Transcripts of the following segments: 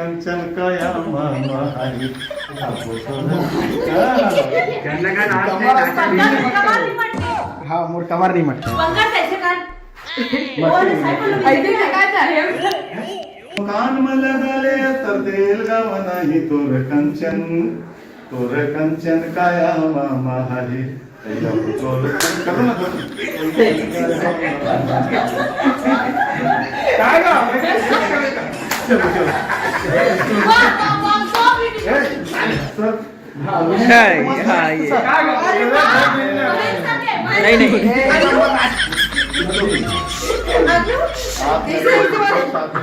कंचन काया मामा हरी हा मोर कमार नाही म्हटलं कान में लगा ले तर तेल गावा नाही तोर कंचन काया मामा हरी करो ना काय गा चलो नहीं नहीं आपने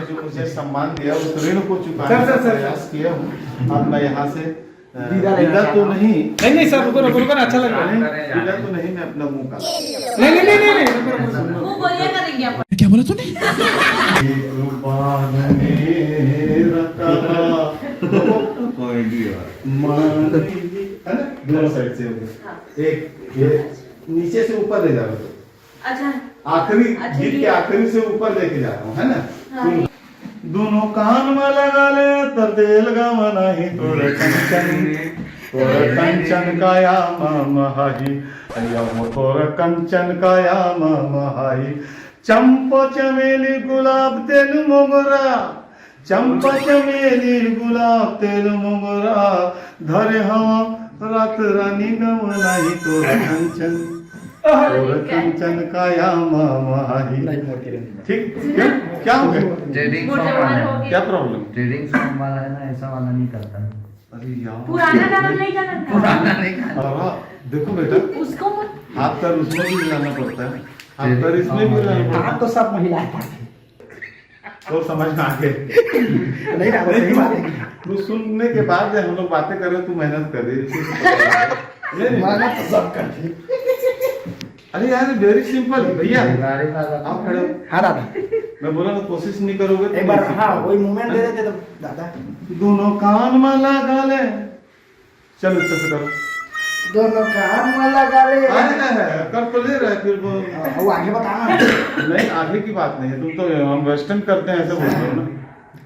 जो मुझे सम्मान दिया उस ऋण को चुकाने का प्रयास किया हूँ। अब मैं यहाँ से विदा तो नहीं सर रुको ना अच्छा लग रहा है विदा तो नहीं मैं अपना मुंह का नहीं वो बोलिए करेंगे अपन क्या बोला तूने दोनों साइड से एक नीचे से ऊपर ले जा रहा हूँ अच्छा आखिरी गीत के आखिरी से ऊपर लेके जा रहा हूँ है ना दोनों कान में लगा ले तर तेल गावा नहीं तोर कंचन काया मामा हरी तोर कंचन काया मामा हरी चंपा चमेली गुलाब तेल मोगरा चंपा चमेली गुलाब तेल मोगरा धरे हवा रात रानी गव नहीं तोर कंचन काया मामा हरी ठीक क्या हो गया क्या प्रॉब्लम ट्रेडिंग सॉन्ग वाला है ना ऐसा वाला नहीं करता अरे यार पुराना गाना नहीं गाना पुराना नहीं गाना अरे देखो बेटा उसको मत हाथ पैर उसमें भी मिलाना पड़ता है हाथ पैर इसमें भी मिलाना पड़ता हाथ तो सब महिलाएं पढ़ती है तो समझ में आ गए नहीं ना सही बात है तू सुनने के बाद जब हम लोग बातें कर रहे तू मेहनत कर रही माना तो सब करती अरे यार वेरी सिंपल भैया आप खड़े हो हाँ दादा मैं बोला ना कोशिश नहीं करोगे तो एक बार नहीं हाँ सीख वही मूवमेंट दे देते तो दादा पाओगे। दोनों कान में लगा ले चलो अच्छे से करो दोनों कान में लगा ले है कर तो ले रहा है फिर वो वो आगे बताना नहीं आगे की बात नहीं है तुम तो हम वेस्टर्न करते हैं ऐसे बोलते हो ना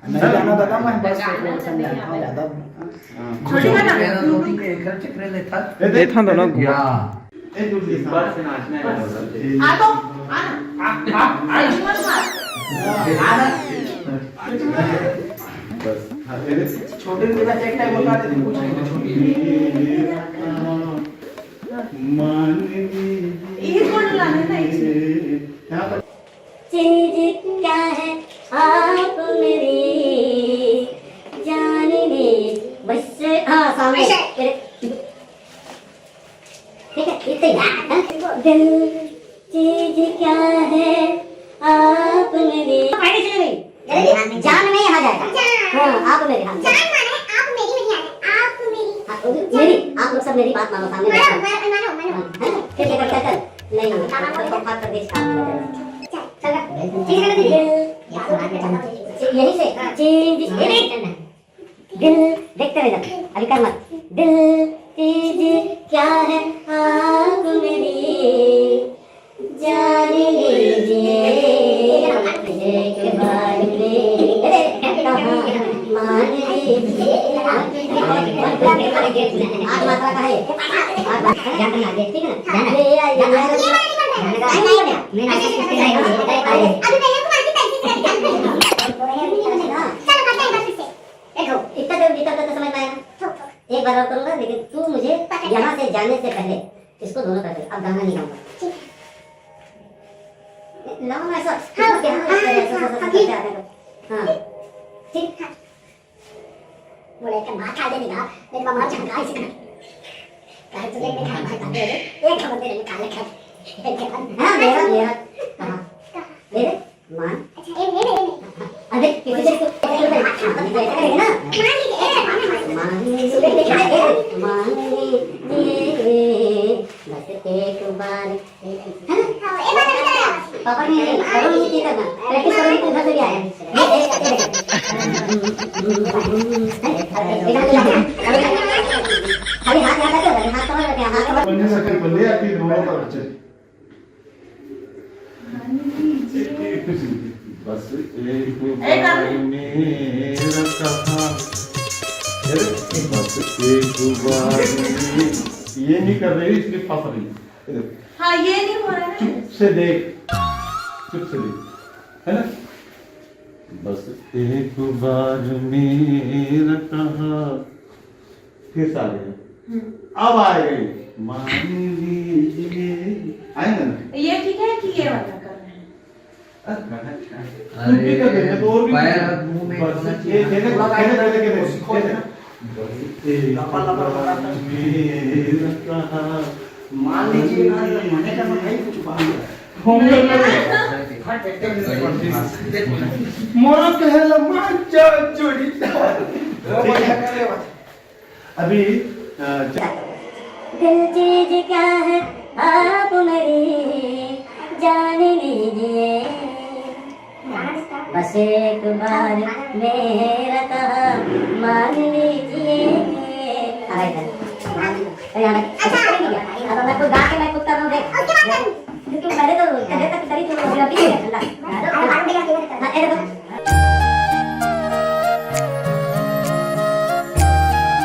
नहीं जाना दादा मैं बस समझाता हूँ दादा छोड़ेगा ना देखा दोनों ए दूसरी बार से नाचना है आ तो आज मत मार बस छोटे बच्चे एक टाइम बता देते कुछ नहीं छोटी ये कौन लाने ना चीज क्या है आप मेरी जान ले बस हाँ सामने ठीक है इतने दिल चीज क्या है आप मेरी जान में यहाँ जाएगा हाँ आप मेरी हाँ जान माने आप मेरी नहीं आने आप मेरी मेरी आप लोग सब मेरी बात मानो सामने मानो ठीक है चल नहीं बात कर दे चल यही से चीज दिल देखते रह अभी कर मत दिल चीज क्या है आप मेरी जान लीजिए एक बार मान लीजिए आज मात्रा का है ठीक है इतना देर समझ पाएगा एक बार और करूंगा लेकिन तू मुझे यहाँ से जाने से पहले इसको दोनों कर दे अब गाना नहीं गाऊंगा लाओ ना ऐसा हाँ ठीक बोले क्या बात आ देगा मेरे मामा झंका इसे कहा तुझे मैं खा खा दे एक खबर दे काले खा हां मेरा कहां मेरे मान अच्छा ये मेरे अरे किसी से तो करेगा ना मान लीजिए बस एक बार है ना पापा ने करो नहीं करना प्रैक्टिस करो तो उधर से भी आया खाली हाथ यहाँ करके हाथ कमर रखे हाथ कमर बनने सके बल्ले या फिर दोनों पर बच्चे बस एक एक बार आदमी। मेरा कहा, बस एक बार ये नहीं कर रही, इसलिए फंस रही है। हाँ ये नहीं हो रहा है ना। चुप से देख, चुप से देख, है ना। बस एक बार मेरा कहा, फिर से आ गए, अब आ गए, मान लीजिए, आएंगे ना। ये ठीक है कि ये वाला कर रहे हैं? तुम भी कर देना तो और भी पैर मुंह में बस होना ये चाहिए। देने थोड़ा कहने गाइड कहने करो, कहने सीखो देना। लपा लपा मेरा कहा, मान लीजिए ना, माने का मतलब कुछ बात है। होंगे मोरा कहला मांचा जोड़ीदार। अभी दिल चीज क्या है आप मेरी जान लीजिए, बस एक बार मेरा कहा मान लीजिए। अब मैं खुद गा के मैं खुद कर रहा हूँ, देख। क्योंकि पहले तो ठंडे तक करी तो अभी ठंडा।